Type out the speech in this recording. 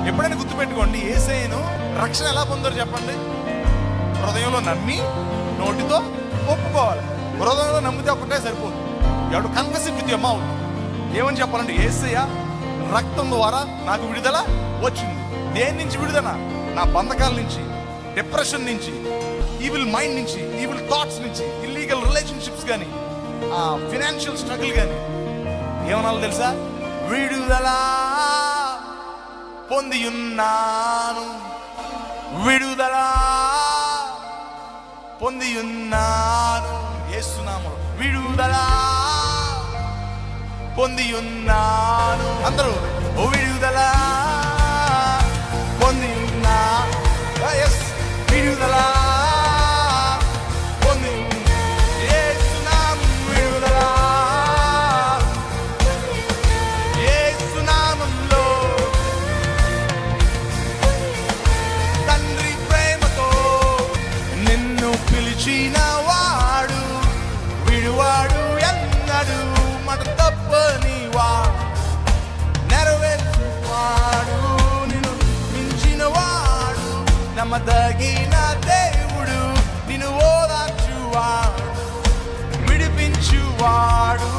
ఎప్పుడైనా గుర్తుపెట్టుకోండి, యేసయ్యను రక్షణ ఎలా పొందారు చెప్పండి? హృదయంలో నమ్మి నోటితో ఒప్పుకోవాలి. హృదయంలో నమ్మితే ఒకటే సరిపోదు. ఎవడు కన్ఫెస్ విత్ యువర్ మౌత్. ఏమని చెప్పాలంటే, యేసయ్య రక్తం ద్వారా నాకు విడుదల వచ్చింది. దేని నుంచి విడుదల? నా బంధకాల నుంచి, డిప్రెషన్ నుంచి, ఈవిల్ మైండ్ నుంచి, ఈవిల్ థాట్స్ నుంచి, ఇల్లీగల్ రిలేషన్షిప్స్ కానీ, ఫినాన్షియల్ స్ట్రగుల్ కానీ. ఏమనాలో తెలుసా? విడుదల పొంది ఉన్నాను, విడుదల పొంది ఉన్నాను. యేసునామములో విడుదల పొంది ఉన్నాను. అందరూ విడుదల పొంది ఉన్నా. విడుదల పొంది యేసునామం, విడుదల యేసునామంలో. తండ్రి ప్రేమతో నిన్ను పిలిచిన వాడు విడువాడు ఎన్నడు. మాట తప్పని వాడు, నెరవేర్చువాడు, నిన్ను మించిన వాడు, నమ్మదగిన దేవుడు, నిన్ను ఓదార్చువాడు, విడిపించువాడు.